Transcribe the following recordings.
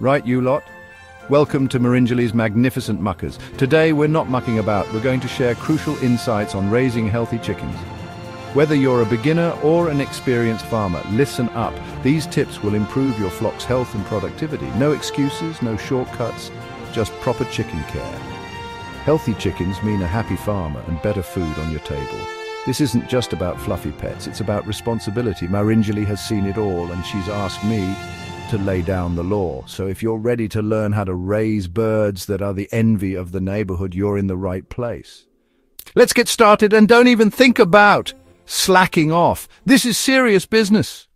Right, you lot? Welcome to Maringeli's Magnificent Muckers. Today we're not mucking about, we're going to share crucial insights on raising healthy chickens. Whether you're a beginner or an experienced farmer, listen up. These tips will improve your flock's health and productivity. No excuses, no shortcuts, just proper chicken care. Healthy chickens mean a happy farmer and better food on your table. This isn't just about fluffy pets, it's about responsibility. Maringeli has seen it all and she's asked me to lay down the law. So if you're ready to learn how to raise birds that are the envy of the neighborhood, you're in the right place. Let's get started and don't even think about slacking off. This is serious business.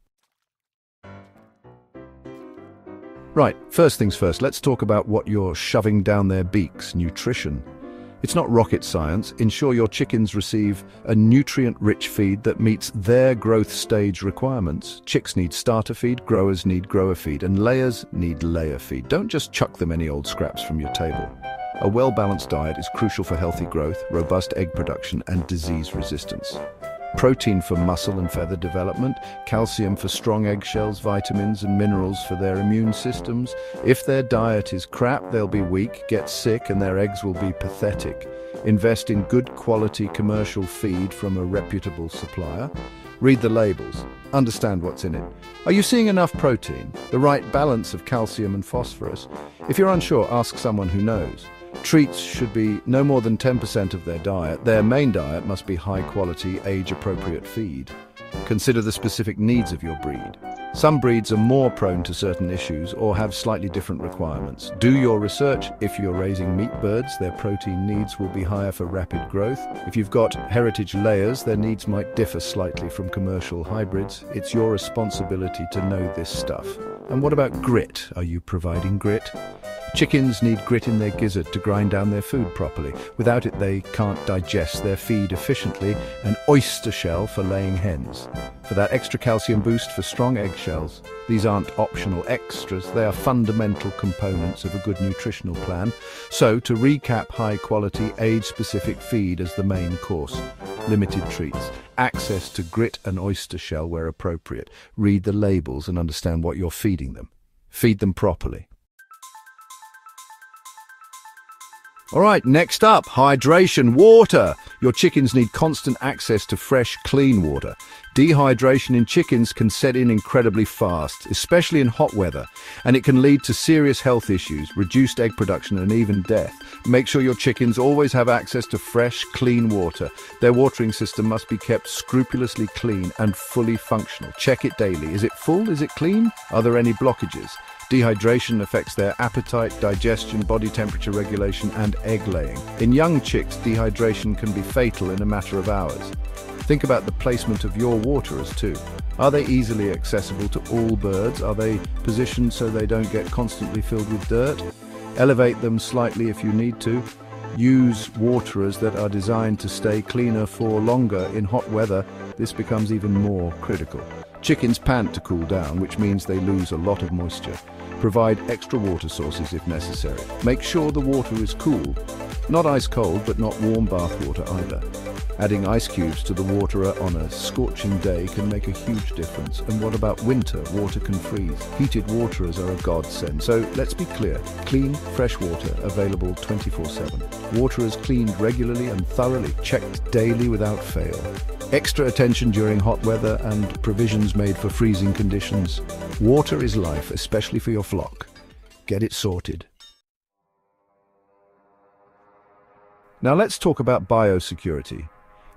Right, first things first, let's talk about what you're shoving down their beaks, nutrition. It's not rocket science. Ensure your chickens receive a nutrient-rich feed that meets their growth stage requirements. Chicks need starter feed, growers need grower feed, and layers need layer feed. Don't just chuck them any old scraps from your table. A well-balanced diet is crucial for healthy growth, robust egg production, and disease resistance. Protein for muscle and feather development, calcium for strong eggshells, vitamins and minerals for their immune systems. If their diet is crap, they'll be weak, get sick, and their eggs will be pathetic. Invest in good quality commercial feed from a reputable supplier. Read the labels. Understand what's in it. Are you seeing enough protein? The right balance of calcium and phosphorus? If you're unsure, ask someone who knows. Treats should be no more than 10% of their diet. Their main diet must be high-quality, age-appropriate feed. Consider the specific needs of your breed. Some breeds are more prone to certain issues or have slightly different requirements. Do your research. If you're raising meat birds, their protein needs will be higher for rapid growth. If you've got heritage layers, their needs might differ slightly from commercial hybrids. It's your responsibility to know this stuff. And what about grit? Are you providing grit? Chickens need grit in their gizzard to grind down their food properly. Without it, they can't digest their feed efficiently. An oyster shell for laying hens. For that extra calcium boost for strong eggshells. These aren't optional extras, they are fundamental components of a good nutritional plan. So, to recap, high-quality, age-specific feed as the main course. Limited treats. Access to grit and oyster shell where appropriate. Read the labels and understand what you're feeding them. Feed them properly. All right, next up, hydration, water. Your chickens need constant access to fresh, clean water. Dehydration in chickens can set in incredibly fast, especially in hot weather, and it can lead to serious health issues, reduced egg production, and even death. Make sure your chickens always have access to fresh, clean water. Their watering system must be kept scrupulously clean and fully functional. Check it daily. Is it full? Is it clean? Are there any blockages? Dehydration affects their appetite, digestion, body temperature regulation, and egg laying. In young chicks, dehydration can be fatal in a matter of hours. Think about the placement of your waterers too. Are they easily accessible to all birds? Are they positioned so they don't get constantly filled with dirt? Elevate them slightly if you need to. Use waterers that are designed to stay cleaner for longer. In hot weather, this becomes even more critical. Chickens pant to cool down, which means they lose a lot of moisture. Provide extra water sources if necessary. Make sure the water is cool. Not ice cold, but not warm bath water either. Adding ice cubes to the waterer on a scorching day can make a huge difference. And what about winter? Water can freeze. Heated waterers are a godsend. So let's be clear. Clean, fresh water available 24/7. Waterers cleaned regularly and thoroughly, checked daily without fail. Extra attention during hot weather and provisions made for freezing conditions. Water is life, especially for your flock. Get it sorted. Now let's talk about biosecurity.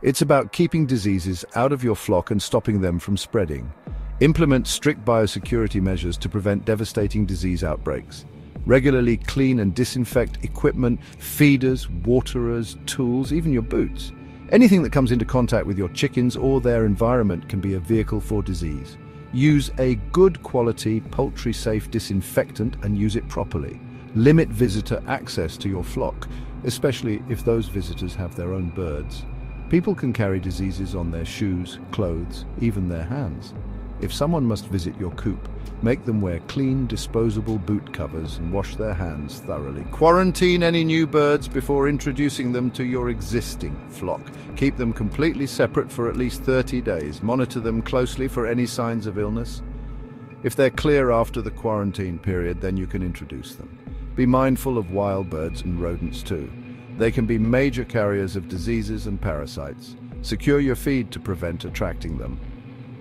It's about keeping diseases out of your flock and stopping them from spreading. Implement strict biosecurity measures to prevent devastating disease outbreaks. Regularly clean and disinfect equipment, feeders, waterers, tools, even your boots. Anything that comes into contact with your chickens or their environment can be a vehicle for disease. Use a good quality, poultry-safe disinfectant and use it properly. Limit visitor access to your flock, especially if those visitors have their own birds. People can carry diseases on their shoes, clothes, even their hands. If someone must visit your coop, make them wear clean, disposable boot covers and wash their hands thoroughly. Quarantine any new birds before introducing them to your existing flock. Keep them completely separate for at least 30 days. Monitor them closely for any signs of illness. If they're clear after the quarantine period, then you can introduce them. Be mindful of wild birds and rodents too. They can be major carriers of diseases and parasites. Secure your feed to prevent attracting them.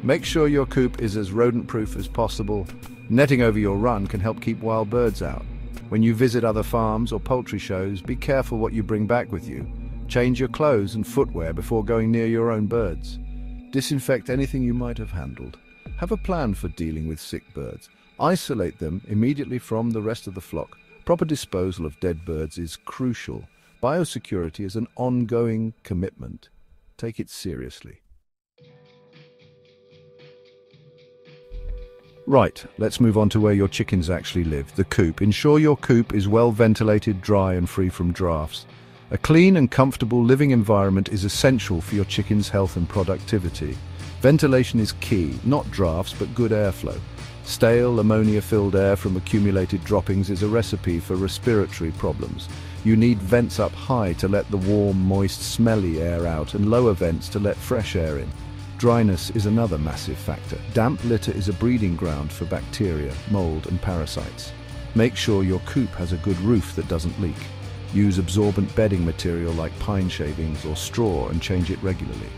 Make sure your coop is as rodent-proof as possible. Netting over your run can help keep wild birds out. When you visit other farms or poultry shows, be careful what you bring back with you. Change your clothes and footwear before going near your own birds. Disinfect anything you might have handled. Have a plan for dealing with sick birds. Isolate them immediately from the rest of the flock. Proper disposal of dead birds is crucial. Biosecurity is an ongoing commitment. Take it seriously. Right, let's move on to where your chickens actually live, the coop. Ensure your coop is well ventilated, dry and free from drafts. A clean and comfortable living environment is essential for your chicken's health and productivity. Ventilation is key, not drafts but good airflow. Stale, ammonia-filled air from accumulated droppings is a recipe for respiratory problems. You need vents up high to let the warm, moist, smelly air out and lower vents to let fresh air in. Dryness is another massive factor. Damp litter is a breeding ground for bacteria, mold and parasites. Make sure your coop has a good roof that doesn't leak. Use absorbent bedding material like pine shavings or straw and change it regularly.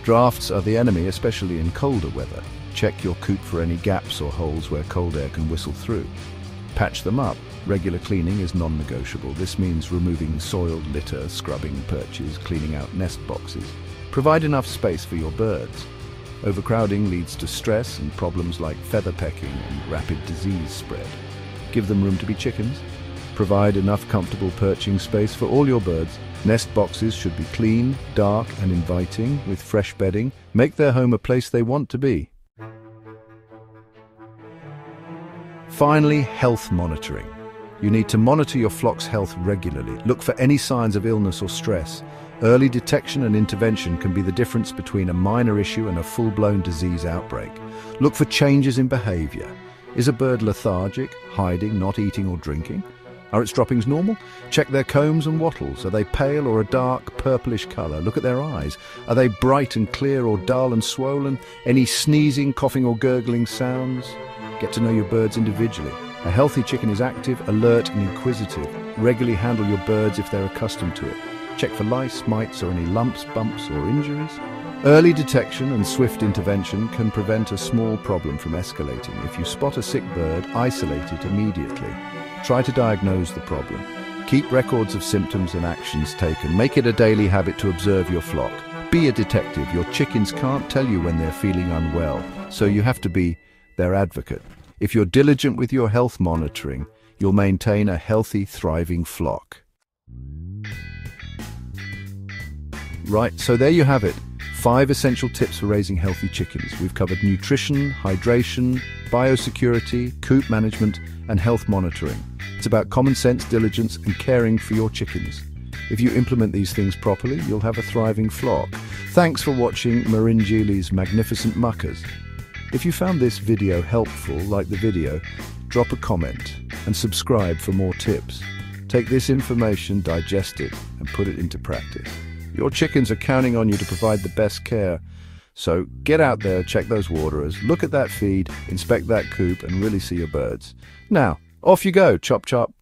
Drafts are the enemy, especially in colder weather. Check your coop for any gaps or holes where cold air can whistle through. Patch them up. Regular cleaning is non-negotiable. This means removing soiled litter, scrubbing perches, cleaning out nest boxes. Provide enough space for your birds. Overcrowding leads to stress and problems like feather pecking and rapid disease spread. Give them room to be chickens. Provide enough comfortable perching space for all your birds. Nest boxes should be clean, dark and inviting with fresh bedding. Make their home a place they want to be. Finally, health monitoring. You need to monitor your flock's health regularly. Look for any signs of illness or stress. Early detection and intervention can be the difference between a minor issue and a full-blown disease outbreak. Look for changes in behavior. Is a bird lethargic, hiding, not eating or drinking? Are its droppings normal? Check their combs and wattles. Are they pale or a dark purplish color? Look at their eyes. Are they bright and clear or dull and swollen? Any sneezing, coughing or gurgling sounds? Get to know your birds individually. A healthy chicken is active, alert and inquisitive. Regularly handle your birds if they're accustomed to it. Check for lice, mites or any lumps, bumps or injuries. Early detection and swift intervention can prevent a small problem from escalating. If you spot a sick bird, isolate it immediately. Try to diagnose the problem. Keep records of symptoms and actions taken. Make it a daily habit to observe your flock. Be a detective. Your chickens can't tell you when they're feeling unwell, so you have to be their advocate. If you're diligent with your health monitoring, you'll maintain a healthy, thriving flock. Right, so there you have it. 5 essential tips for raising healthy chickens. We've covered nutrition, hydration, biosecurity, coop management, and health monitoring. It's about common sense, diligence, and caring for your chickens. If you implement these things properly, you'll have a thriving flock. Thanks for watching Maringili's Magnificent Muckers. If you found this video helpful, like the video, drop a comment and subscribe for more tips. Take this information, digest it, and put it into practice. Your chickens are counting on you to provide the best care. So get out there, check those waterers, look at that feed, inspect that coop, and really see your birds. Now, off you go, chop chop.